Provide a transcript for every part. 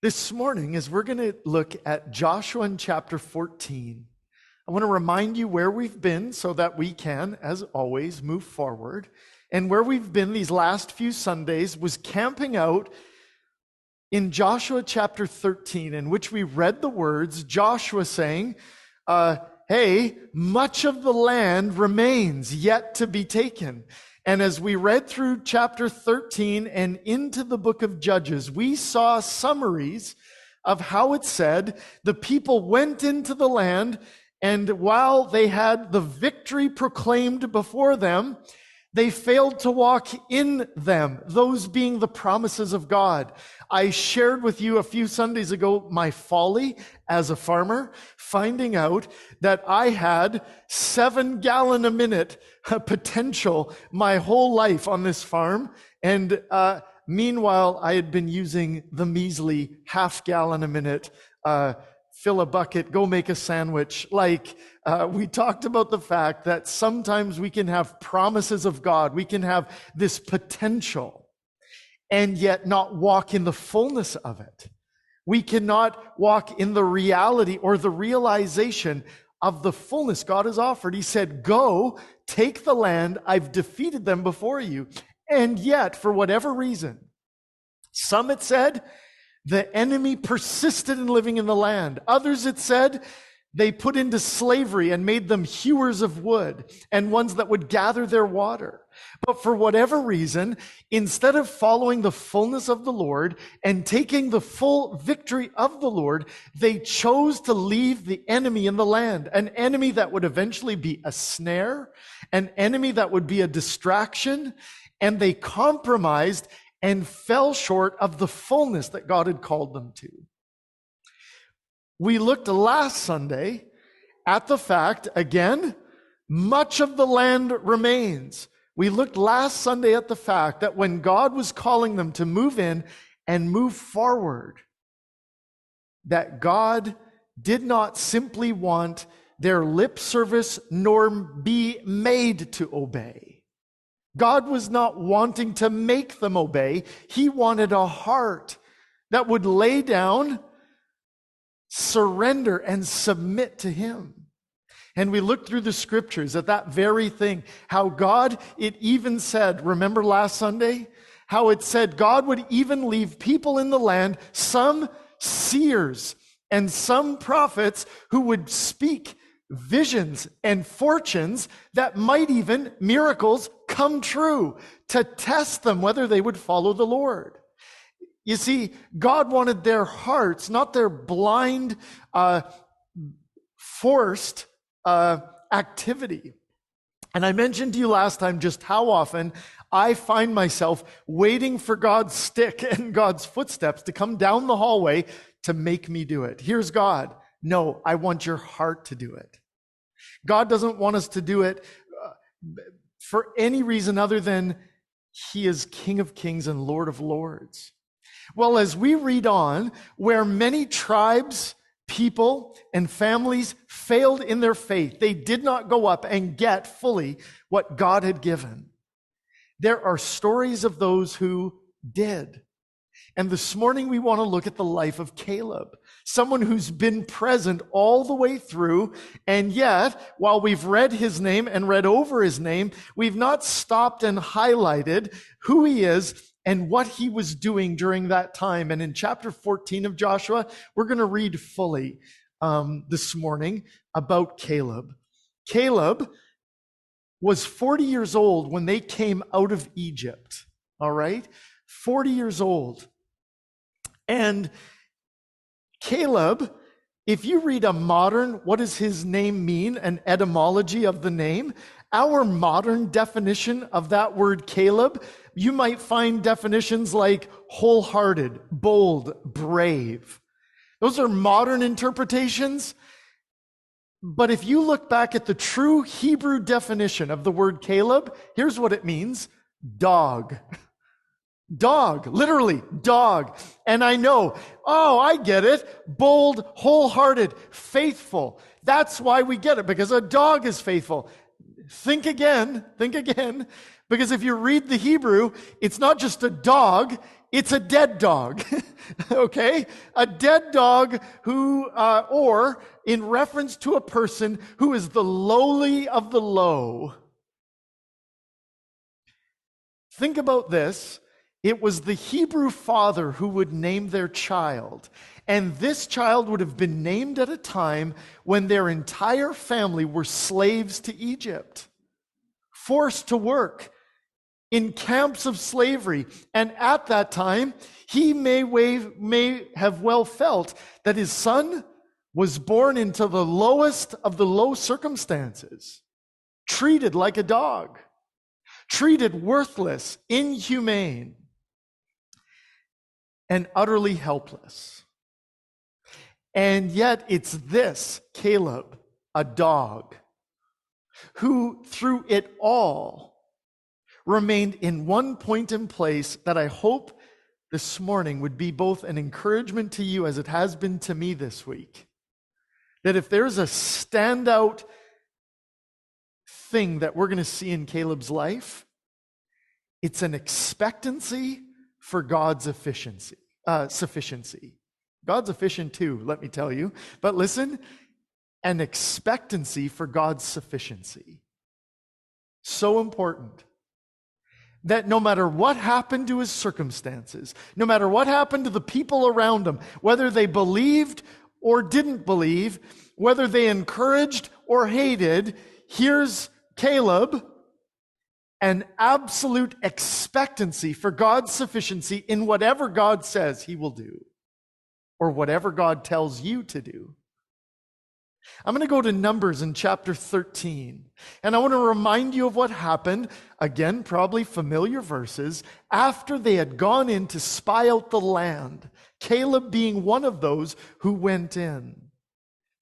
This morning, as we're going to look at Joshua in chapter 14, I want to remind you where we've been so that we can, as always, move forward. And where we've been these last few Sundays was camping out in Joshua chapter 13, in which we read the words, Joshua saying, hey, much of the land remains yet to be taken. And as we read through chapter 13 and into the book of Judges, we saw summaries of how it said the people went into the land, and while they had the victory proclaimed before them, they failed to walk in them, those being the promises of God. I shared with you a few Sundays ago my folly as a farmer, finding out that I had 7 gallon a minute potential my whole life on this farm. And meanwhile, I had been using the measly half gallon a minute, fill a bucket, go make a sandwich. We talked about the fact that sometimes we can have promises of God. We can have this potential and yet not walk in the fullness of it. We cannot walk in the reality or the realization of the fullness God has offered. He said, go, take the land. I've defeated them before you. And yet, for whatever reason, some it said, the enemy persisted in living in the land. Others, it said, they put into slavery and made them hewers of wood and ones that would gather their water. But for whatever reason, instead of following the fullness of the Lord and taking the full victory of the Lord, they chose to leave the enemy in the land, an enemy that would eventually be a snare, an enemy that would be a distraction, and they compromised and fell short of the fullness that God had called them to. We looked last Sunday at the fact, again, much of the land remains. We looked last Sunday at the fact that when God was calling them to move in and move forward, that God did not simply want their lip service nor be made to obey. God was not wanting to make them obey. He wanted a heart that would lay down, surrender, and submit to Him. And we looked through the scriptures at that very thing, how God, it even said, remember last Sunday, how it said God would even leave people in the land, some seers and some prophets who would speak visions and fortunes that might even, miracles, come true to test them whether they would follow the Lord. You see, God wanted their hearts, not their blind, forced activity. And I mentioned to you last time just how often I find myself waiting for God's stick and God's footsteps to come down the hallway to make me do it. Here's God. No, I want your heart to do it. God doesn't want us to do it for any reason other than He is King of Kings and Lord of Lords. Well, as we read on, where many tribes, people, and families failed in their faith, they did not go up and get fully what God had given. There are stories of those who did. And this morning we want to look at the life of Caleb, someone who's been present all the way through, and yet, while we've read his name and read over his name, we've not stopped and highlighted who he is and what he was doing during that time. And in chapter 14 of Joshua, we're going to read fully this morning about Caleb. Caleb was 40 years old when they came out of Egypt, all right? 40 years old. And Caleb, if you read a modern, what does his name mean, an etymology of the name, our modern definition of that word Caleb, you might find definitions like wholehearted, bold, brave. Those are modern interpretations. But if you look back at the true Hebrew definition of the word Caleb, here's what it means: dog. Dog, literally dog. And I know, I get it. Bold, wholehearted, faithful. That's why we get it, because a dog is faithful. Think again, because if you read the Hebrew, it's not just a dog, it's a dead dog, okay? A dead dog who, or in reference to a person who is the lowly of the low. Think about this. It was the Hebrew father who would name their child. And this child would have been named at a time when their entire family were slaves to Egypt, forced to work in camps of slavery. And at that time, he may have well felt that his son was born into the lowest of the low circumstances, treated like a dog, treated worthless, inhumane, and utterly helpless. And yet it's this Caleb, a dog, who through it all remained in one point and place that I hope this morning would be both an encouragement to you as it has been to me this week. That if there's a standout thing that we're going to see in Caleb's life, it's an expectancy for God's sufficiency. God's efficient too, let me tell you. But listen, an expectancy for God's sufficiency. So important. That no matter what happened to his circumstances, no matter what happened to the people around him, whether they believed or didn't believe, whether they encouraged or hated, here's Caleb, an absolute expectancy for God's sufficiency in whatever God says he will do, or whatever God tells you to do. I'm going to go to Numbers in chapter 13, and I want to remind you of what happened, again, probably familiar verses, after they had gone in to spy out the land, Caleb being one of those who went in.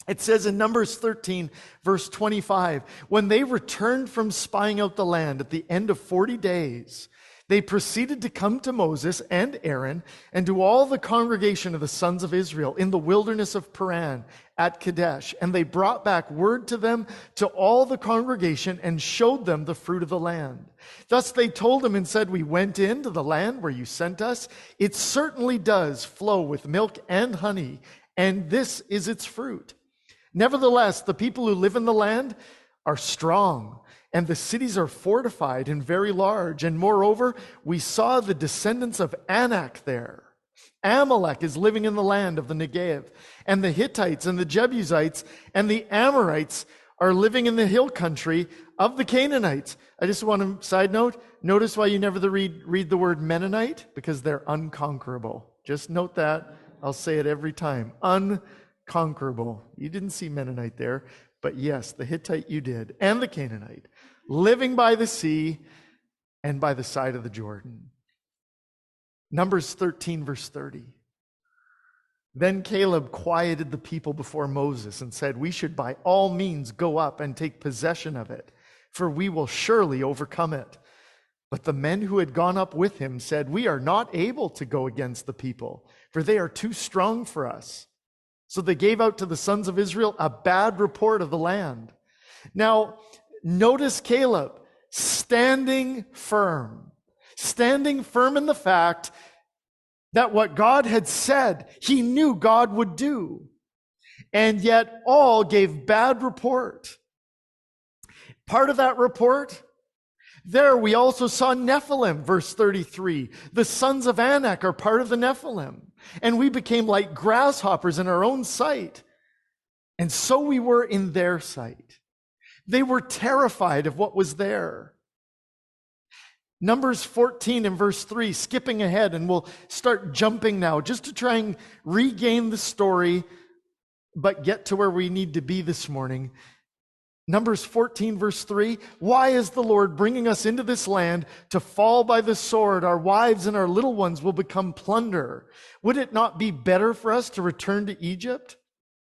It says in Numbers 13, verse 25, when they returned from spying out the land at the end of 40 days, they proceeded to come to Moses and Aaron and to all the congregation of the sons of Israel in the wilderness of Paran at Kadesh. And they brought back word to them, to all the congregation, and showed them the fruit of the land. Thus they told them and said, we went into the land where you sent us. It certainly does flow with milk and honey, and this is its fruit. Nevertheless, the people who live in the land are strong, and the cities are fortified and very large. And moreover, we saw the descendants of Anak there. Amalek is living in the land of the Negev, and the Hittites and the Jebusites and the Amorites are living in the hill country of the Canaanites. I just want to side note, notice why you never read the word Mennonite, because they're unconquerable. Just note that. I'll say it every time. Unconquerable. You didn't see Mennonite there, but yes, the Hittite you did, and the Canaanite, living by the sea and by the side of the Jordan. Numbers 13, verse 30. Then Caleb quieted the people before Moses and said, we should by all means go up and take possession of it, for we will surely overcome it. But the men who had gone up with him said, we are not able to go against the people, for they are too strong for us. So they gave out to the sons of Israel a bad report of the land. Now, notice Caleb standing firm in the fact that what God had said, he knew God would do. And yet all gave bad report. Part of that report, there we also saw Nephilim, verse 33. The sons of Anak are part of the Nephilim. And we became like grasshoppers in our own sight. And so we were in their sight. They were terrified of what was there. Numbers 14 and verse 3, skipping ahead, and we'll start jumping now just to try and regain the story, but get to where we need to be this morning. Numbers 14, verse 3, why is the Lord bringing us into this land to fall by the sword? Our wives and our little ones will become plunder. Would it not be better for us to return to Egypt?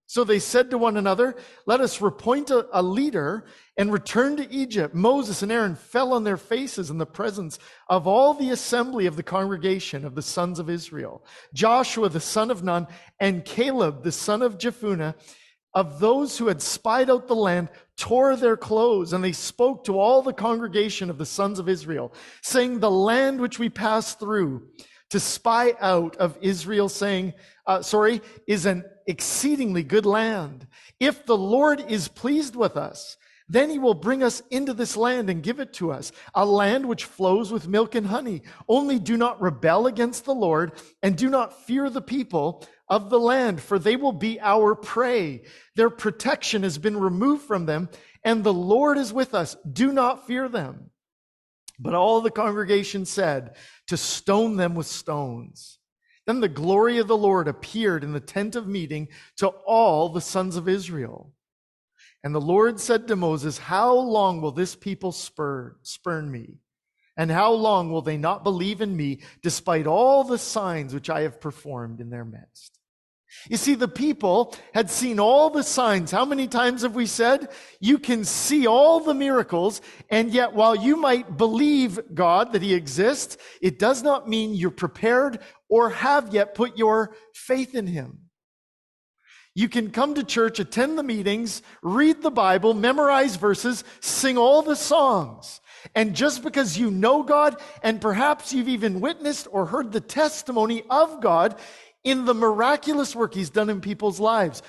So they said to one another, let us appoint a leader and return to Egypt. Moses and Aaron fell on their faces in the presence of all the assembly of the congregation of the sons of Israel. Joshua, the son of Nun, and Caleb, the son of Jephunneh, of those who had spied out the land, tore their clothes, and they spoke to all the congregation of the sons of Israel, saying, the land which we passed through to spy out of Israel, saying, is an exceedingly good land. If the Lord is pleased with us, then he will bring us into this land and give it to us, a land which flows with milk and honey. Only do not rebel against the Lord, and do not fear the people of the land, for they will be our prey. Their protection has been removed from them, and the Lord is with us. Do not fear them. But all the congregation said, to stone them with stones. Then the glory of the Lord appeared in the tent of meeting to all the sons of Israel. And the Lord said to Moses, how long will this people spurn me? And how long will they not believe in me, despite all the signs which I have performed in their midst? You see, the people had seen all the signs. How many times have we said? You can see all the miracles, and yet while you might believe God that he exists, it does not mean you're prepared or have yet put your faith in him. You can come to church, attend the meetings, read the Bible, memorize verses, sing all the songs. And just because you know God, and perhaps you've even witnessed or heard the testimony of God in the miraculous work he's done in people's lives,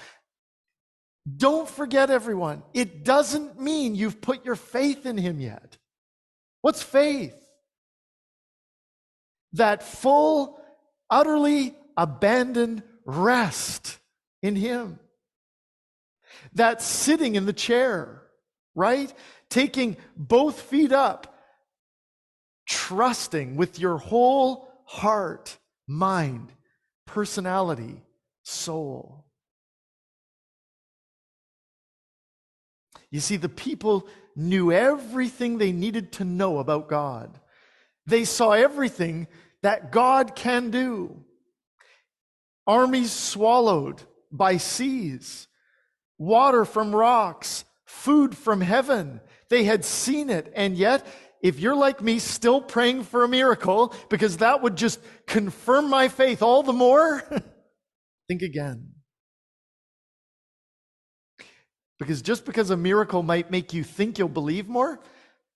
don't forget, everyone, it doesn't mean you've put your faith in him yet. What's faith? That full, utterly abandoned rest in him. That sitting in the chair, right? Taking both feet up, trusting with your whole heart, mind, personality, soul. You see, the people knew everything they needed to know about God. They saw everything that God can do. Armies swallowed by seas, water from rocks, food from heaven. They had seen it, and yet, if you're like me, still praying for a miracle, because that would just confirm my faith all the more, think again. Because just because a miracle might make you think you'll believe more,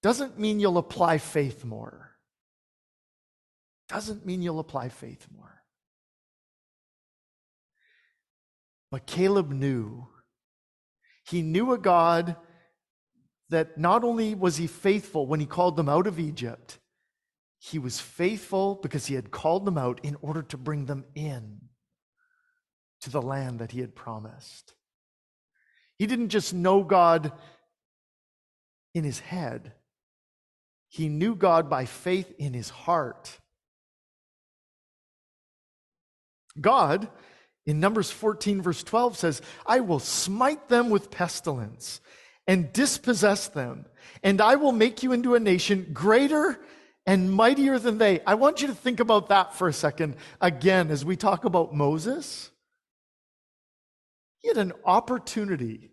doesn't mean you'll apply faith more. Doesn't mean you'll apply faith more. But Caleb knew. He knew a God that not only was he faithful when he called them out of Egypt, he was faithful because he had called them out in order to bring them in to the land that he had promised. He didn't just know God in his head. He knew God by faith in his heart. God, in Numbers 14, verse 12 says, I will smite them with pestilence and dispossess them, and I will make you into a nation greater and mightier than they. I want you to think about that for a second again as we talk about Moses. He had an opportunity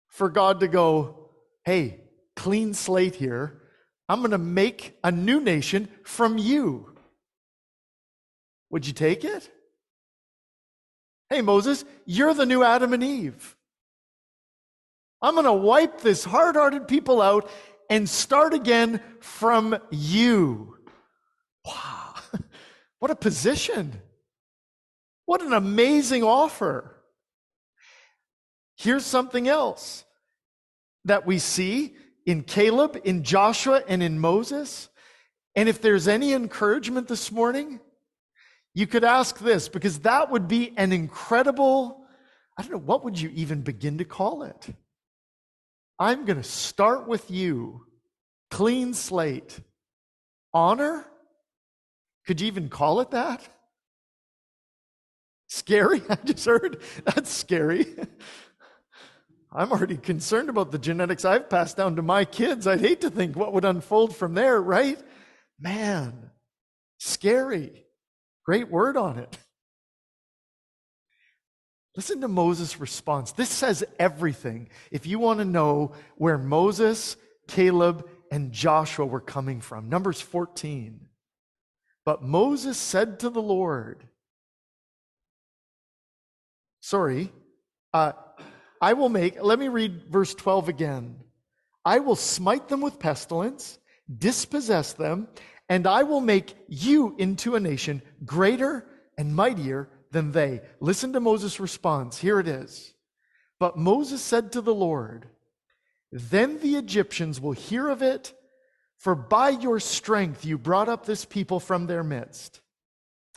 for God to go, hey, clean slate here. I'm going to make a new nation from you. Would you take it? Hey, Moses, you're the new Adam and Eve. I'm going to wipe this hard-hearted people out and start again from you. Wow. What a position. What an amazing offer. Here's something else that we see in Caleb, in Joshua, and in Moses. And if there's any encouragement this morning, you could ask this, because that would be an incredible, I don't know, what would you even begin to call it? I'm going to start with you. Clean slate. Honor? Could you even call it that? Scary? I just heard. That's scary. I'm already concerned about the genetics I've passed down to my kids. I'd hate to think what would unfold from there, right? Man, scary. Great word on it. Listen to Moses' response. This says everything. If you want to know where Moses, Caleb, and Joshua were coming from. Numbers 14. But Moses said to the Lord, let me read verse 12 again. I will smite them with pestilence, dispossess them, and I will make you into a nation greater and mightier than they. Listen to Moses' response. Here it is. But Moses said to the Lord, then the Egyptians will hear of it, for by your strength you brought up this people from their midst.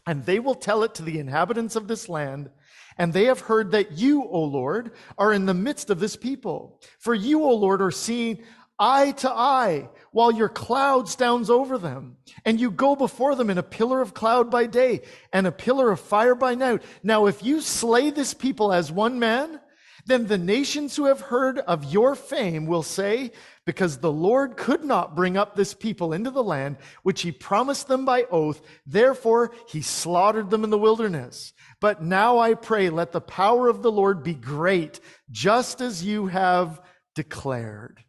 And they will tell it to the inhabitants of this land, and they have heard that you, O Lord, are in the midst of this people. For you, O Lord, are seen eye to eye, while your cloud stands over them. And you go before them in a pillar of cloud by day, and a pillar of fire by night. Now, if you slay this people as one man, then the nations who have heard of your fame will say, because the Lord could not bring up this people into the land which he promised them by oath, therefore he slaughtered them in the wilderness. But now I pray, let the power of the Lord be great, just as you have declared.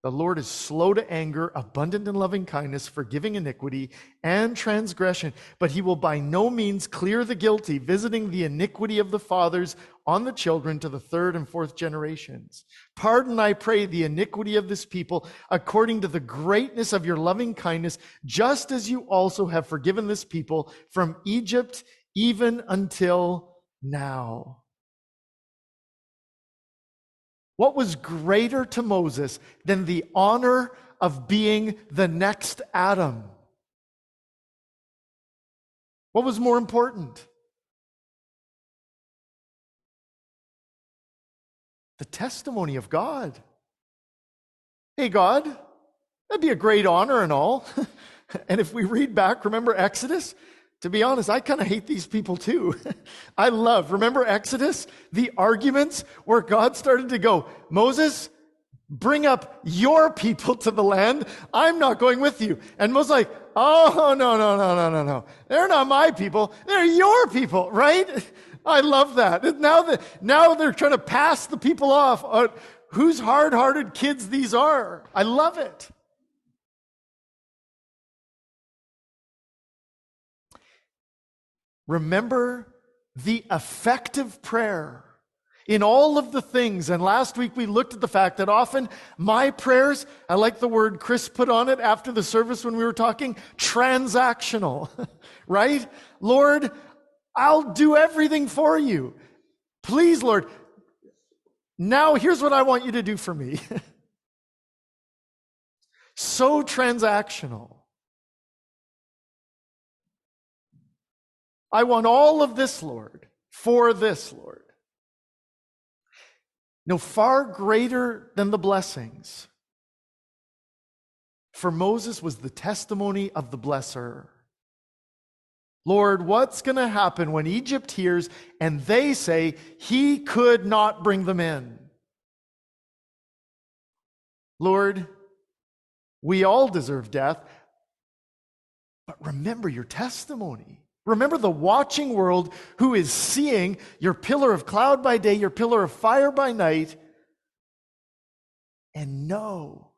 The Lord is slow to anger, abundant in loving kindness, forgiving iniquity and transgression, but he will by no means clear the guilty, visiting the iniquity of the fathers on the children to the third and fourth generations. Pardon, I pray, the iniquity of this people according to the greatness of your loving kindness, just as you also have forgiven this people from Egypt even until now. What was greater to Moses than the honor of being the next Adam? What was more important? The testimony of God. Hey, God, that'd be a great honor and all. And if we read back, remember Exodus? To be honest, I kind of hate these people too. Remember Exodus? The arguments where God started to go, Moses, bring up your people to the land. I'm not going with you. And Moses like, oh, no. They're not my people. They're your people, right? I love that. Now they're trying to pass the people off on whose hard-hearted kids these are. I love it. Remember the effective prayer in all of the things. And last week we looked at the fact that often my prayers, I like the word Chris put on it after the service when we were talking, transactional, right? Lord, I'll do everything for you. Please, Lord, now here's what I want you to do for me. So transactional. I want all of this, Lord, for this, Lord. No, far greater than the blessings for Moses was the testimony of the blesser. Lord, what's going to happen when Egypt hears and they say he could not bring them in? Lord, we all deserve death, but remember your testimony. Remember the watching world who is seeing your pillar of cloud by day, your pillar of fire by night, and know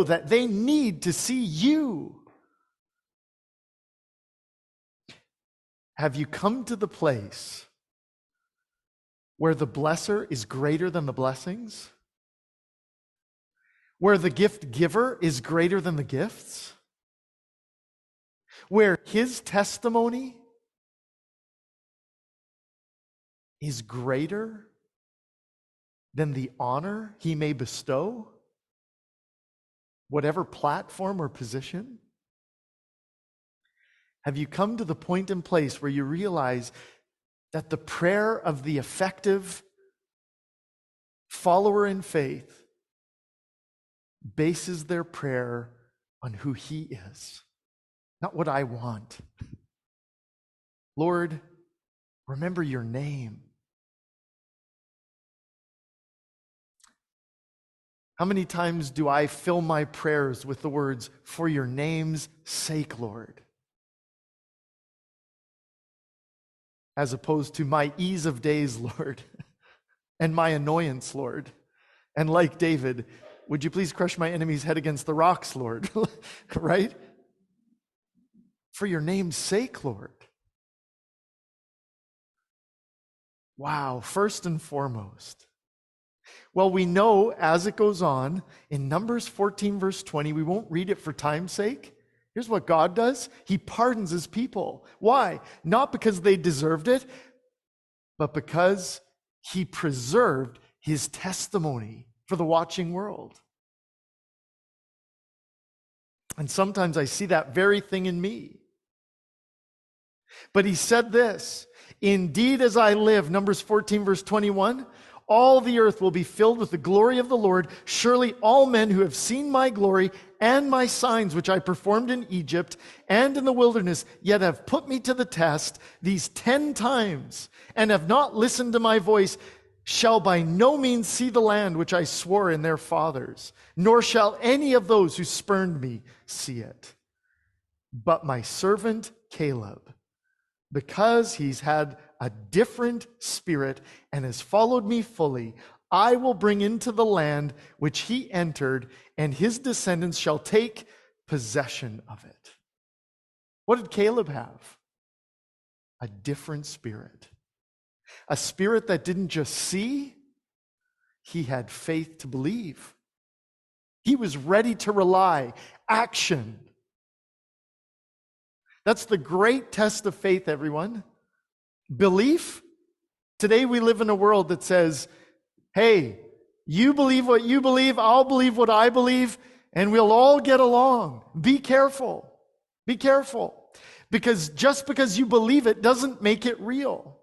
that they need to see you. Have you come to the place where the blesser is greater than the blessings? Where the gift giver is greater than the gifts? Where his testimony is greater than the honor he may bestow, whatever platform or position? Have you come to the point and place where you realize that the prayer of the effective follower in faith bases their prayer on who he is? Not what I want. Lord, remember your name. How many times do I fill my prayers with the words, for your name's sake, Lord? As opposed to my ease of days, Lord, and my annoyance, Lord. And like David, would you please crush my enemy's head against the rocks, Lord? Right? For your name's sake, Lord. Wow, first and foremost. Well, we know as it goes on, in Numbers 14, verse 20, we won't read it for time's sake. Here's what God does. He pardons his people. Why? Not because they deserved it, but because he preserved his testimony for the watching world. And sometimes I see that very thing in me. But he said this, indeed as I live, Numbers 14 verse 21, all the earth will be filled with the glory of the Lord. Surely all men who have seen my glory and my signs, which I performed in Egypt and in the wilderness, yet have put me to the test these 10 times and have not listened to my voice, shall by no means see the land which I swore in their fathers, nor shall any of those who spurned me see it. But my servant Caleb, because he's had a different spirit and has followed me fully, I will bring into the land which he entered, and his descendants shall take possession of it. What did Caleb have? A different spirit. A spirit that didn't just see, he had faith to believe. He was ready to rely. Action. That's the great test of faith, everyone. Belief. Today we live in a world that says, hey, you believe what you believe, I'll believe what I believe, and we'll all get along. Be careful. Be careful. Because just because you believe it doesn't make it real.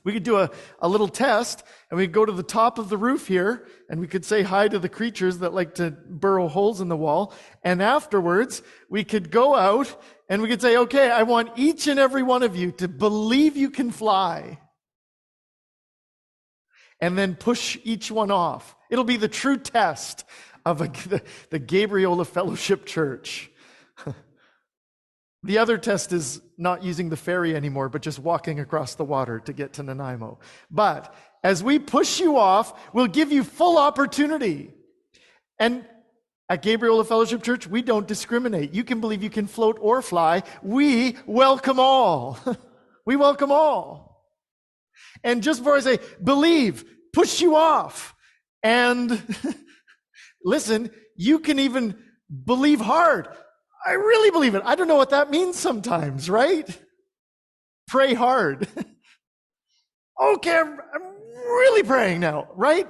We could do a little test, and we could go to the top of the roof here, and we could say hi to the creatures that like to burrow holes in the wall. And afterwards, we could go out, and we could say, okay, I want each and every one of you to believe you can fly. And then push each one off. It'll be the true test of the Gabriola Fellowship Church. The other test is not using the ferry anymore, but just walking across the water to get to Nanaimo. But as we push you off, we'll give you full opportunity. And at Gabriola Fellowship Church, we don't discriminate. You can believe you can float or fly. We welcome all. We welcome all. And just before I say, believe, push you off. And listen, you can even believe hard. I really believe it. I don't know what that means sometimes, right? Pray hard. Okay, I'm really praying now, right?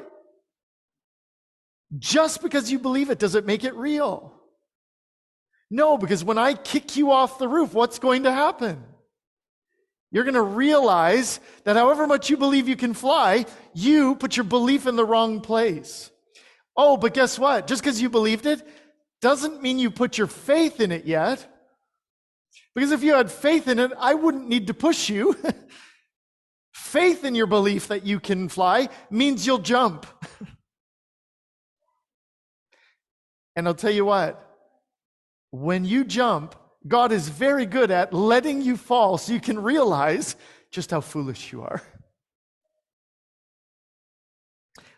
Just because you believe it, does it make it real? No, because when I kick you off the roof, what's going to happen? You're going to realize that however much you believe you can fly, you put your belief in the wrong place. Oh, but guess what? Just because you believed it doesn't mean you put your faith in it yet. Because if you had faith in it, I wouldn't need to push you. Faith in your belief that you can fly means you'll jump. And I'll tell you what, when you jump, God is very good at letting you fall so you can realize just how foolish you are.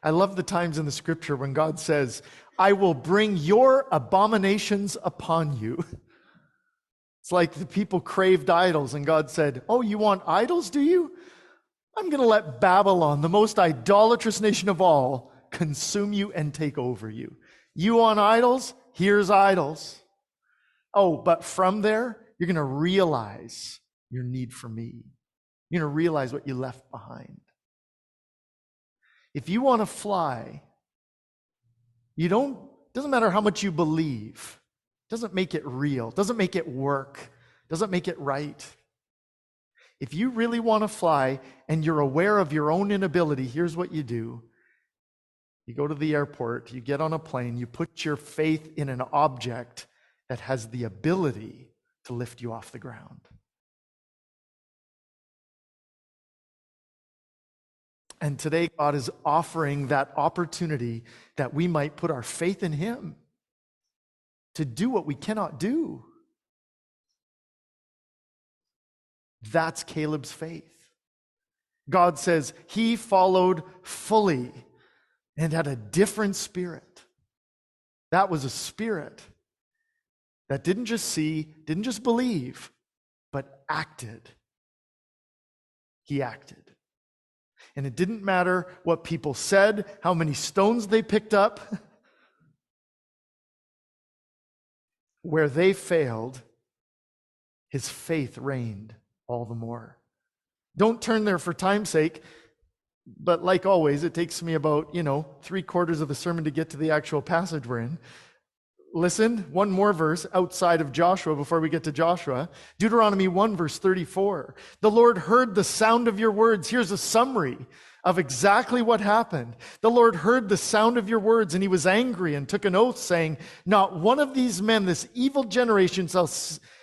I love the times in the scripture when God says, I will bring your abominations upon you. It's like the people craved idols, and God said, oh, you want idols, do you? I'm going to let Babylon, the most idolatrous nation of all, consume you and take over you. You want idols? Here's idols. Oh, but from there, you're going to realize your need for me. You're going to realize what you left behind. If you want to fly, doesn't matter how much you believe. Doesn't make it real. Doesn't make it work. Doesn't make it right. If you really want to fly and you're aware of your own inability, here's what you do. You go to the airport, you get on a plane, you put your faith in an object that has the ability to lift you off the ground. And today, God is offering that opportunity that we might put our faith in Him to do what we cannot do. That's Caleb's faith. God says he followed fully and had a different spirit. That was a spirit that didn't just see, didn't just believe, but acted. He acted. And it didn't matter what people said, how many stones they picked up. Where they failed, his faith reigned all the more. Don't turn there for time's sake, but like always, it takes me about, 3/4 of the sermon to get to the actual passage we're in. Listen, one more verse outside of Joshua before we get to Joshua. Deuteronomy 1, verse 34. The Lord heard the sound of your words. Here's a summary of exactly what happened. The Lord heard the sound of your words, and he was angry and took an oath, saying, not one of these men, this evil generation,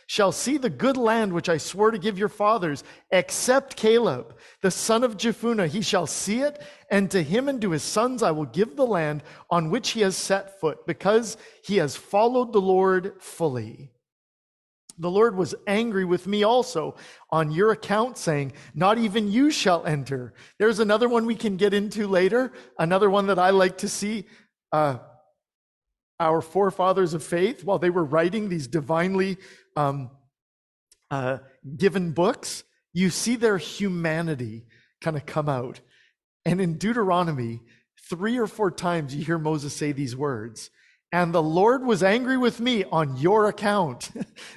shall see the good land which I swore to give your fathers, except Caleb, the son of Jephunneh. He shall see it, and to him and to his sons I will give the land on which he has set foot, because he has followed the Lord fully. The Lord was angry with me also on your account, saying, not even you shall enter. There's another one we can get into later, another one that I like to see our forefathers of faith, while they were writing these divinely given books, you see their humanity kind of come out. And in Deuteronomy, 3 or 4 times you hear Moses say these words, and the Lord was angry with me on your account.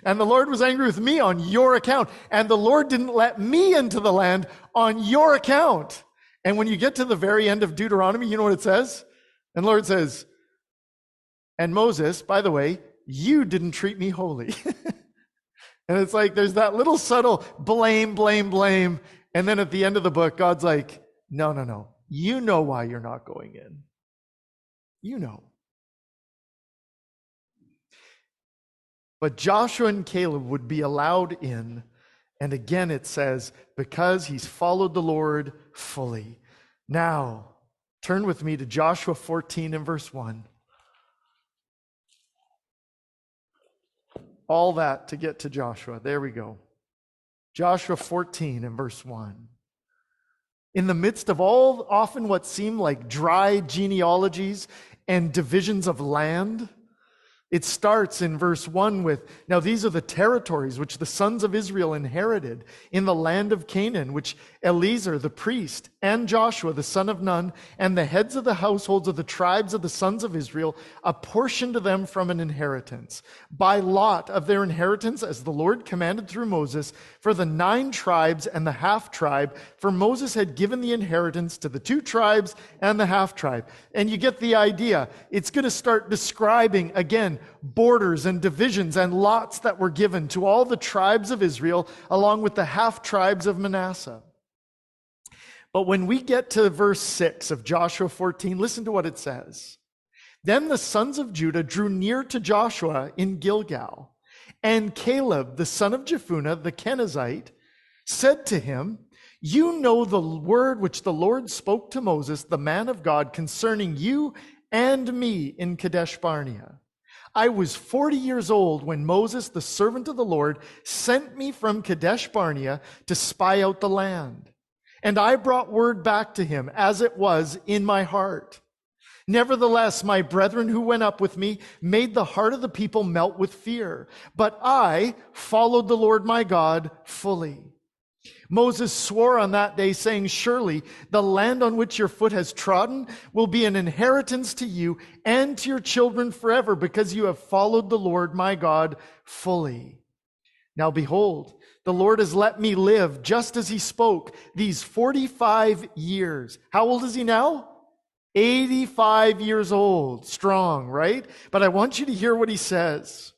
And the Lord was angry with me on your account. And the Lord didn't let me into the land on your account. And when you get to the very end of Deuteronomy, you know what it says? And the Lord says, and Moses, by the way, you didn't treat me holy. And it's like there's that little subtle blame. And then at the end of the book, God's like, no. You know why you're not going in. You know. But Joshua and Caleb would be allowed in. And again, it says, because he's followed the Lord fully. Now, turn with me to Joshua 14 and verse 1. All that to get to Joshua. There we go. Joshua 14 and verse 1. In the midst of all often what seem like dry genealogies and divisions of land, it starts in verse 1 with, now these are the territories which the sons of Israel inherited in the land of Canaan, which Eleazar the priest and Joshua the son of Nun and the heads of the households of the tribes of the sons of Israel apportioned to them from an inheritance, by lot of their inheritance as the Lord commanded through Moses, for the 9 tribes and the half tribe, for Moses had given the inheritance to the 2 tribes and the half tribe. And you get the idea. It's going to start describing again borders and divisions and lots that were given to all the tribes of Israel, along with the half tribes of Manasseh. But when we get to verse 6 of Joshua 14, listen to what it says. Then the sons of Judah drew near to Joshua in Gilgal, and Caleb, the son of Jephunneh, the Kenizzite, said to him, you know the word which the Lord spoke to Moses, the man of God, concerning you and me in Kadesh Barnea. I was 40 years old when Moses, the servant of the Lord, sent me from Kadesh Barnea to spy out the land. And I brought word back to him as it was in my heart. Nevertheless, my brethren who went up with me made the heart of the people melt with fear. But I followed the Lord my God fully. Moses swore on that day, saying, surely the land on which your foot has trodden will be an inheritance to you and to your children forever, because you have followed the Lord my God fully. Now behold, the Lord has let me live just as he spoke these 45 years. How old is he now? 85 years old. Strong, right? But I want you to hear what he says.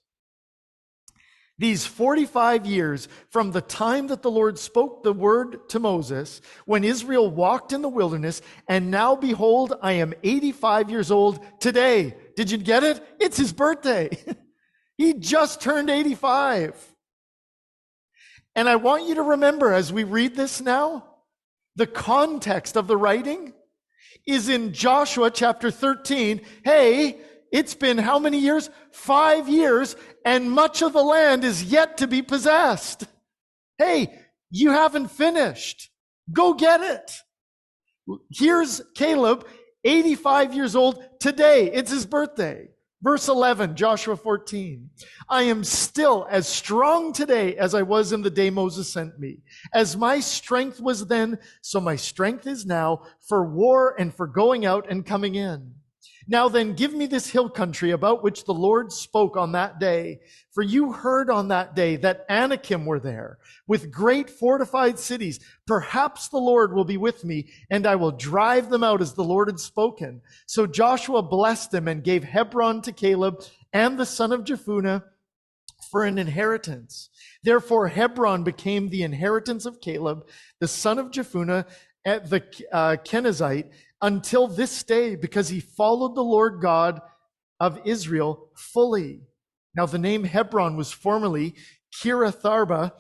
These 45 years from the time that the Lord spoke the word to Moses, when Israel walked in the wilderness, and now behold, I am 85 years old today. Did you get it? It's his birthday. He just turned 85. And I want you to remember as we read this now, the context of the writing is in Joshua chapter 13. Hey, it's been how many years? 5 years, and much of the land is yet to be possessed. Hey, you haven't finished. Go get it. Here's Caleb, 85 years old today. It's his birthday. Verse 11, Joshua 14. I am still as strong today as I was in the day Moses sent me. As my strength was then, so my strength is now for war and for going out and coming in. Now then, give me this hill country about which the Lord spoke on that day. For you heard on that day that Anakim were there, with great fortified cities. Perhaps the Lord will be with me, and I will drive them out as the Lord had spoken. So Joshua blessed them and gave Hebron to Caleb and the son of Jephunneh for an inheritance. Therefore Hebron became the inheritance of Caleb, the son of Jephunneh, the Kenizzite, until this day, because he followed the Lord God of Israel fully. Now the name Hebron was formerly Kiriath-arba,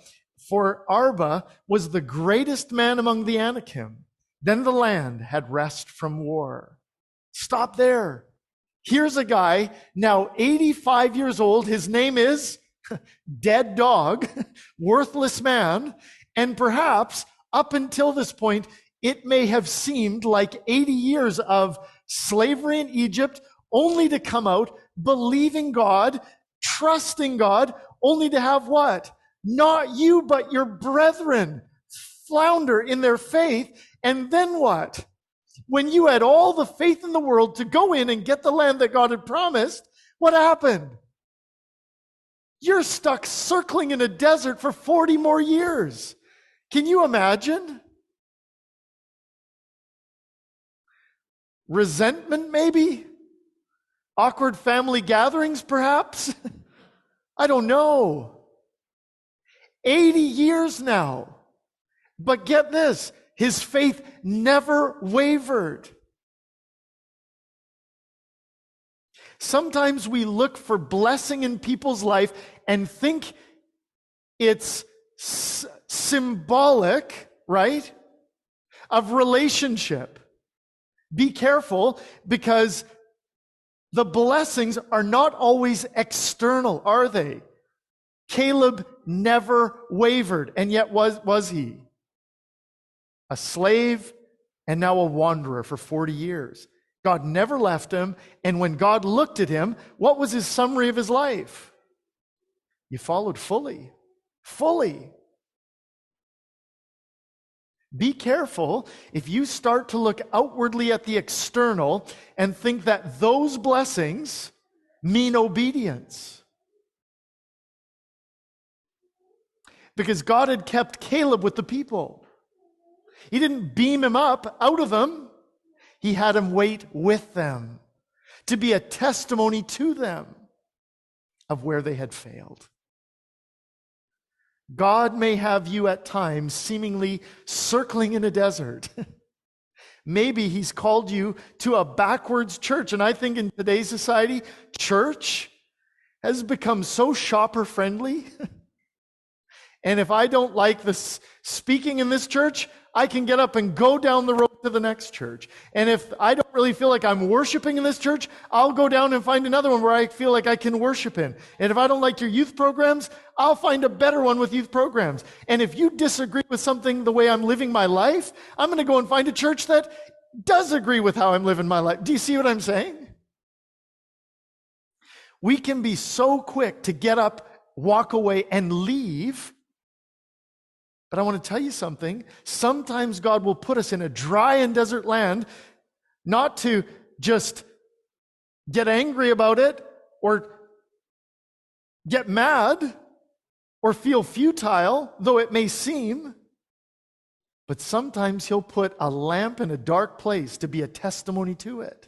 for Arba was the greatest man among the Anakim. Then the land had rest from war. Stop there. Here's a guy now 85 years old. His name is Dead Dog, Worthless Man. And perhaps up until this point, it may have seemed like 80 years of slavery in Egypt, only to come out believing God, trusting God, only to have what? Not you, but your brethren flounder in their faith. And then what? When you had all the faith in the world to go in and get the land that God had promised, what happened? You're stuck circling in a desert for 40 more years. Can you imagine? Resentment, maybe? Awkward family gatherings, perhaps? I don't know. 80 years now. But get this, his faith never wavered. Sometimes we look for blessing in people's life and think it's symbolic, right, of relationship. Be careful, because the blessings are not always external, are they? Caleb never wavered, and yet was he? A slave and now a wanderer for 40 years. God never left him, and when God looked at him, what was his summary of his life? You followed fully. Fully. Be careful if you start to look outwardly at the external and think that those blessings mean obedience. Because God had kept Caleb with the people. He didn't beam him up out of them. He had him wait with them to be a testimony to them of where they had failed. God may have you at times seemingly circling in a desert. Maybe he's called you to a backwards church. And I think in today's society, church has become so shopper friendly. And if I don't like this speaking in this church, I can get up and go down the road to the next church. And if I don't really feel like I'm worshiping in this church, I'll go down and find another one where I feel like I can worship in. And if I don't like your youth programs, I'll find a better one with youth programs. And if you disagree with something the way I'm living my life, I'm going to go and find a church that does agree with how I'm living my life. Do you see what I'm saying? We can be so quick to get up, walk away, and leave. But I want to tell you something. Sometimes God will put us in a dry and desert land, not to just get angry about it or get mad or feel futile, though it may seem. But sometimes he'll put a lamp in a dark place to be a testimony to it.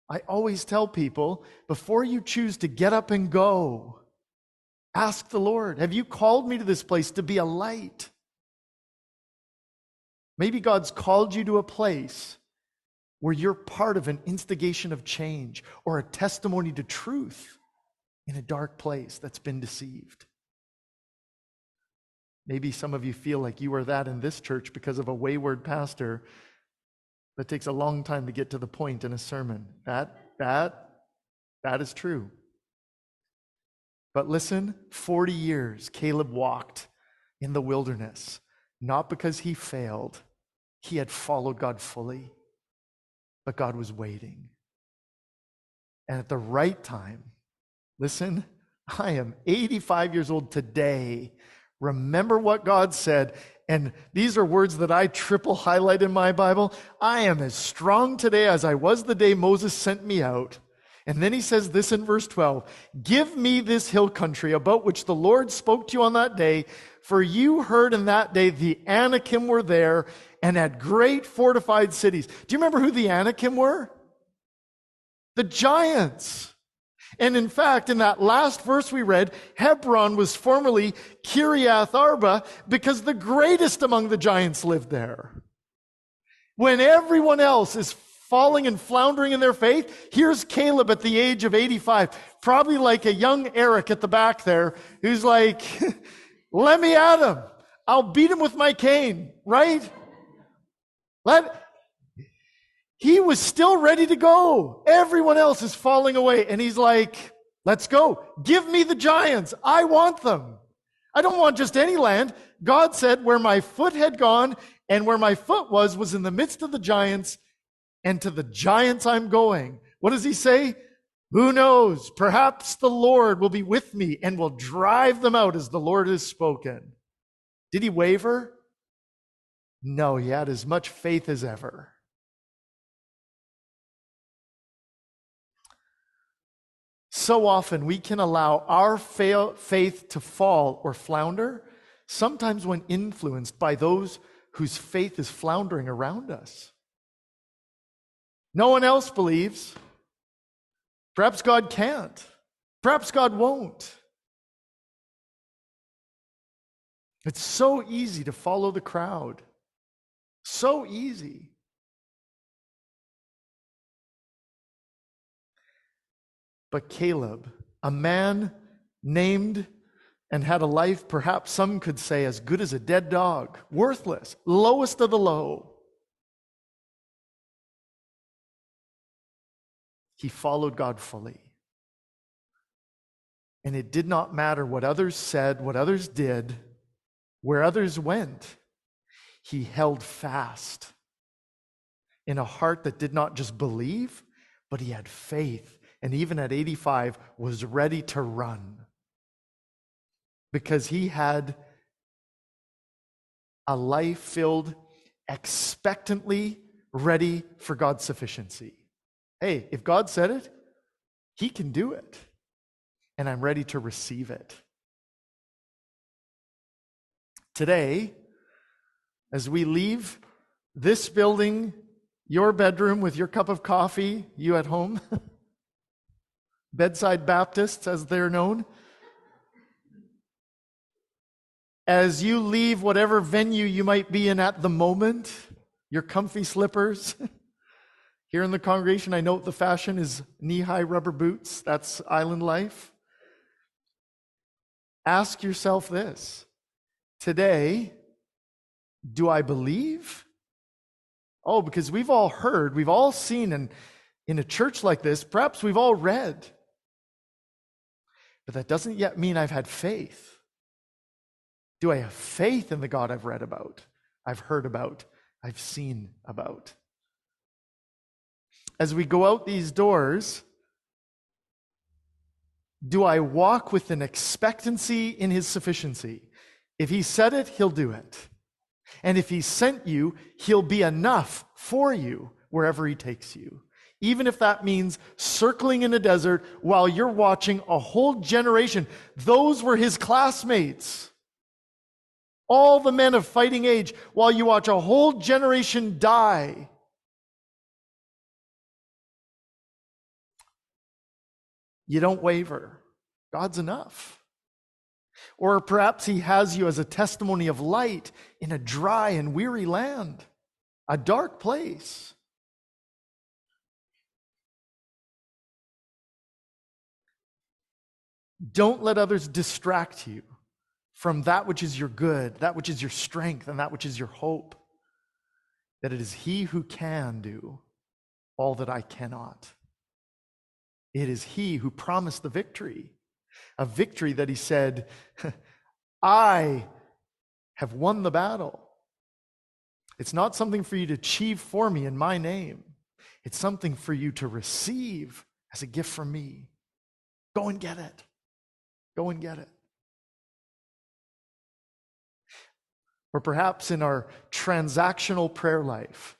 I always tell people, before you choose to get up and go, ask the Lord, have you called me to this place to be a light? Maybe God's called you to a place where you're part of an instigation of change or a testimony to truth in a dark place that's been deceived. Maybe some of you feel like you are that in this church because of a wayward pastor that takes a long time to get to the point in a sermon. That is true. But listen, 40 years Caleb walked in the wilderness, not because he failed. He had followed God fully, but God was waiting. And at the right time, listen, I am 85 years old today, Remember what God said. And these are words that I triple highlight in my Bible. I am as strong today as I was the day Moses sent me out. And then he says this in verse 12, give me this hill country about which the Lord spoke to you on that day, for you heard in that day the Anakim were there and had great fortified cities. Do you remember who the Anakim were? The giants. And in fact, in that last verse we read, Hebron was formerly Kiriath Arba because the greatest among the giants lived there. When everyone else is falling and floundering in their faith, here's Caleb at the age of 85, probably like a young Eric at the back there, who's like, let me at him. I'll beat him with my cane, right? He was still ready to go. Everyone else is falling away. And he's like, let's go. Give me the giants. I want them. I don't want just any land. God said, where my foot had gone and where my foot was in the midst of the giants, and to the giants I'm going. What does he say? Who knows? Perhaps the Lord will be with me and will drive them out as the Lord has spoken. Did he waver? No, he had as much faith as ever. So often we can allow our faith to fall or flounder, sometimes when influenced by those whose faith is floundering around us. No one else believes. Perhaps God can't. Perhaps God won't. It's so easy to follow the crowd. So easy. But Caleb, a man named and had a life perhaps some could say as good as a dead dog, worthless, lowest of the low, he followed God fully. And it did not matter what others said, what others did, where others went. He held fast in a heart that did not just believe, but he had faith. And even at 85, was ready to run. Because he had a life filled expectantly ready for God's sufficiency. Hey, if God said it, he can do it. And I'm ready to receive it. Today, as we leave this building, your bedroom with your cup of coffee, you at home, Bedside Baptists as they're known, as you leave whatever venue you might be in at the moment, your comfy slippers. Here in the congregation, I note the fashion is knee-high rubber boots. That's island life. Ask yourself this. Today, do I believe? Oh, because we've all heard, we've all seen, and in a church like this, perhaps we've all read. But that doesn't yet mean I've had faith. Do I have faith in the God I've read about, I've heard about, I've seen about? As we go out these doors, do I walk with an expectancy in his sufficiency? If he said it, he'll do it. And if he sent you, he'll be enough for you wherever he takes you. Even if that means circling in a desert while you're watching a whole generation. Those were his classmates. All the men of fighting age, while you watch a whole generation die. You don't waver. God's enough. Or perhaps he has you as a testimony of light in a dry and weary land, a dark place. Don't let others distract you from that which is your good, that which is your strength, and that which is your hope. That it is he who can do all that I cannot. It is he who promised the victory, a victory that he said, I have won the battle. It's not something for you to achieve for me in my name. It's something for you to receive as a gift from me. Go and get it. Go and get it. or perhaps in our transactional prayer life,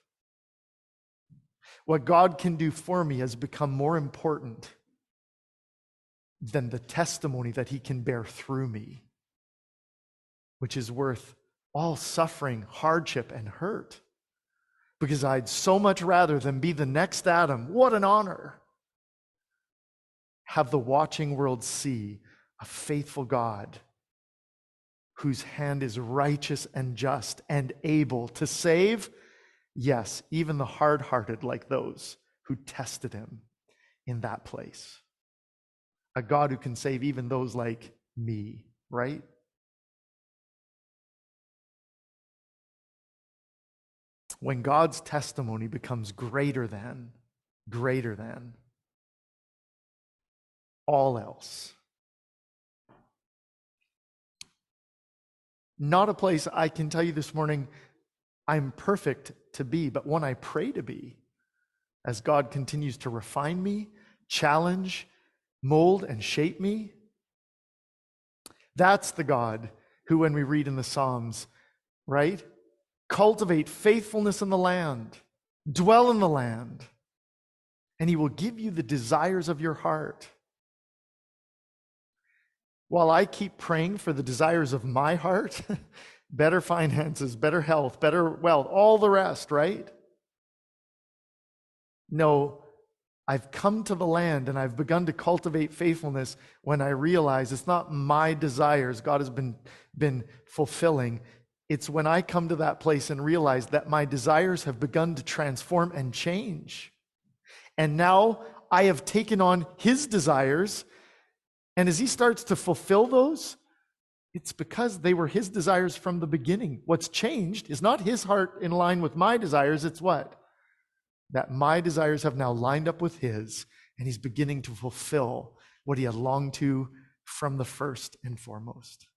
what God can do for me has become more important than the testimony that he can bear through me, which is worth all suffering, hardship, and hurt. Because I'd so much rather than be the next Adam, what an honor, have the watching world see a faithful God whose hand is righteous and just and able to save, yes, even the hard-hearted like those who tested him in that place. A God who can save even those like me, right? When God's testimony becomes greater than all else. Not a place I can tell you this morning I'm perfect to be, but one I pray to be as God continues to refine me, challenge, mold, and shape me. That's the God who, when we read in the Psalms, right? Cultivate faithfulness in the land, dwell in the land, and he will give you the desires of your heart. While I keep praying for the desires of my heart, better finances, better health, better wealth, all the rest, right? No, I've come to the land and I've begun to cultivate faithfulness when I realize it's not my desires God has been fulfilling. It's when I come to that place and realize that my desires have begun to transform and change. And now I have taken on his desires. And as he starts to fulfill those, it's because they were his desires from the beginning. What's changed is not his heart in line with my desires. It's what? That my desires have now lined up with his, and he's beginning to fulfill what he had longed to from the first and foremost.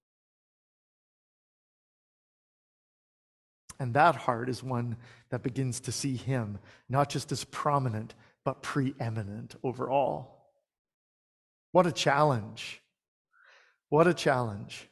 And that heart is one that begins to see him not just as prominent, but preeminent over all. What a challenge. What a challenge.